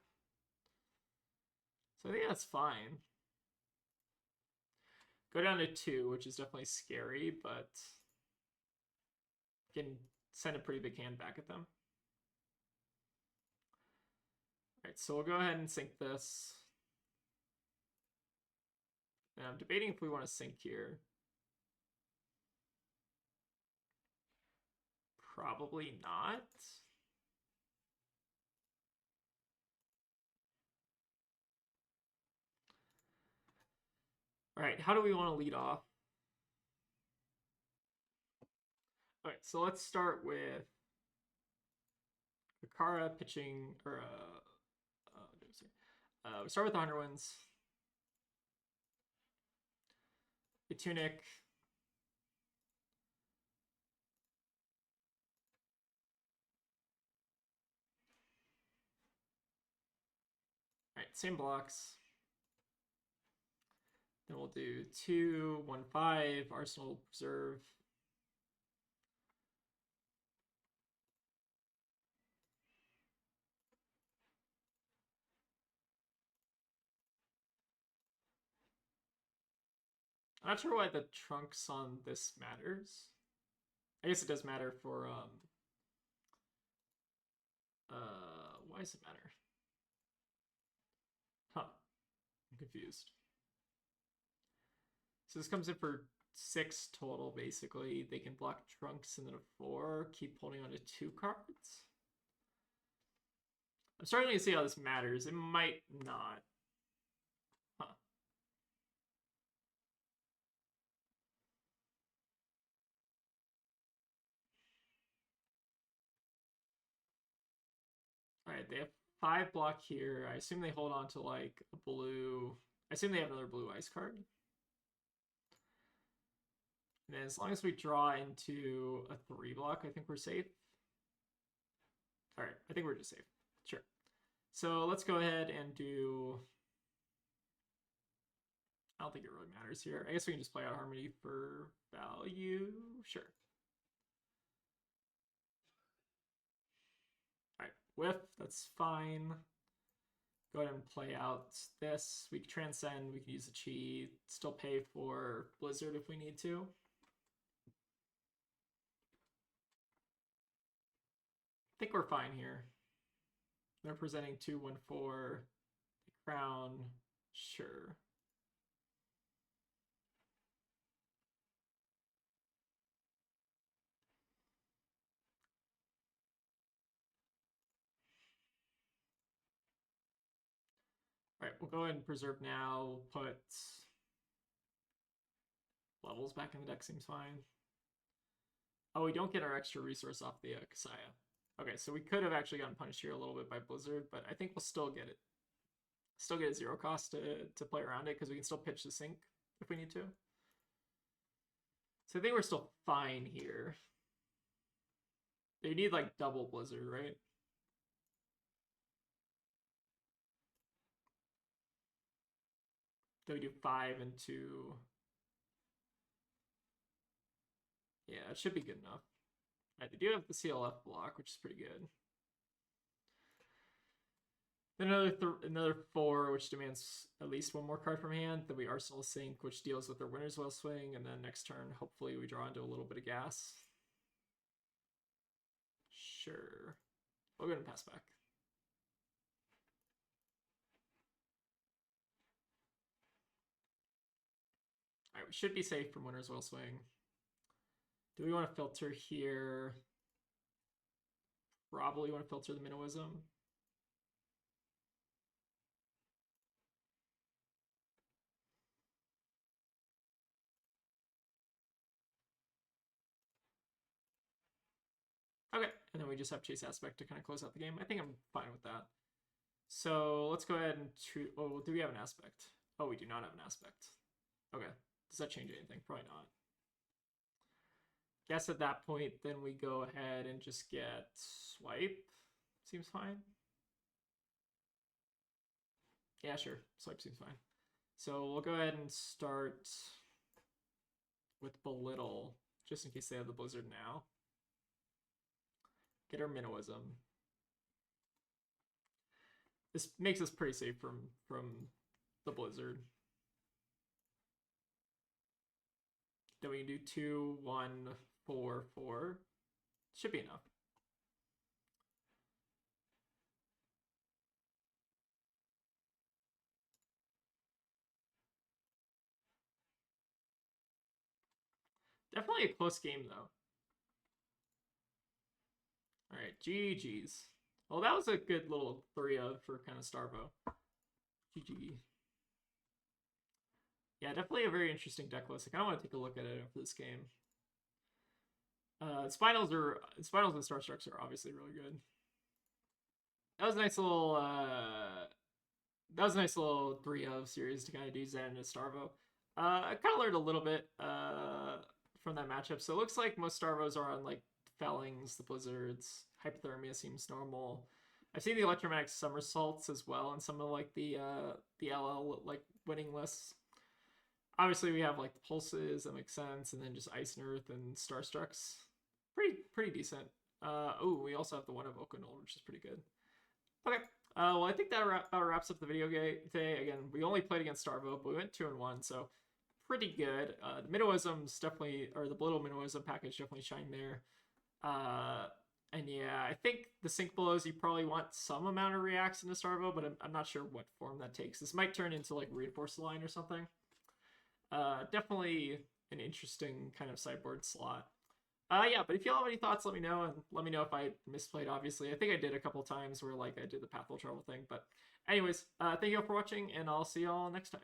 So I think that's fine. Go down to 2, which is definitely scary, but can send a pretty big hand back at them. Alright, so we'll go ahead and sync this. And I'm debating if we want to sync here. Probably not. All right, how do we want to lead off? All right, so let's start with Kakara pitching, or we start with the 100 wins. Tunic. All right, same blocks. Then we'll do 2, 1, 5, Arsenal Preserve. I'm not sure why the trunks on this matters. I guess it does matter for why does it matter? Huh. I'm confused. So this comes in for 6 total, basically. They can block trunks and then a 4, keep holding on to 2 cards. I'm starting to see how this matters. It might not. Huh. Alright, they have 5 block here. I assume they hold on to like a blue. I assume they have another blue ice card. And as long as we draw into a 3 block, I think we're safe. Alright, I think we're just safe. Sure. So let's go ahead and do. I don't think it really matters here. I guess we can just play out Harmony for value. Sure. All right, whiff, that's fine. Go ahead and play out this. We can transcend, we can use a cheat, still pay for Blizzard if we need to. I think we're fine here. They're presenting 2, 1, 4. Crown, sure. All right, we'll go ahead and preserve now. Put levels back in the deck, seems fine. Oh, we don't get our extra resource off the Kasaya. Okay, so we could have actually gotten punished here a little bit by Blizzard, but I think we'll still get it. Still get a 0 cost to play around it because we can still pitch the sync if we need to. So I think we're still fine here. They need like double Blizzard, right? Then we do 5 and 2. Yeah, it should be good enough. Right, they do have the CLF block, which is pretty good. Then another 4, which demands at least 1 more card from hand. Then we Arsenal Sync, which deals with their Winner's Well swing. And then next turn, hopefully we draw into a little bit of gas. Sure. We'll go ahead and pass back. All right, we should be safe from Winner's Well swing. Do we want to filter here? Probably want to filter the Minnowism. Okay, and then we just have Chase Aspect to kind of close out the game. I think I'm fine with that. So let's go ahead and choose. Oh, do we have an Aspect? Oh, we do not have an Aspect. Okay, does that change anything? Probably not. Guess at that point, then we go ahead and just get Swipe. Seems fine. Yeah, sure. Swipe seems fine. So we'll go ahead and start with Belittle, just in case they have the Blizzard now. Get our Minnowism. This makes us pretty safe from the Blizzard. Then we can do 2, 1, 4, 4. Should be enough. Definitely a close game, though. All right, GG's. Well, that was a good little 3 of for kind of Starvo. GG. Yeah, definitely a very interesting deck list. I kind of want to take a look at it for this game. Spinals and Starstrucks are obviously really good. That was a nice little that was a nice little 3 of series to kind of do Zen and Starvo. I kind of learned a little bit from that matchup. So it looks like most Starvos are on like Fellings, the Blizzards. Hypothermia seems normal. I've seen the electromagnetic somersaults as well in some of like the LL like winning lists. Obviously, we have like the pulses that make sense, and then just Ice and Earth and Starstrucks. Pretty decent. Oh, we also have the one of Okanol, which is pretty good. Okay. Well, I think that about wraps up the video game today. Again, we only played against Starvo, but we went 2-1, so pretty good. The Minnowisms definitely, or the Blittle Minnowism package definitely shined there. And yeah, I think the Sync Blows, you probably want some amount of reacts into Starvo, but I'm not sure what form that takes. This might turn into like Reinforce Line or something. Definitely an interesting kind of sideboard slot. Yeah, but if you all have any thoughts, let me know, and let me know if I misplayed, obviously. I think I did a couple times where, like, I did the Path of Travel thing, but anyways, thank you all for watching, and I'll see y'all next time.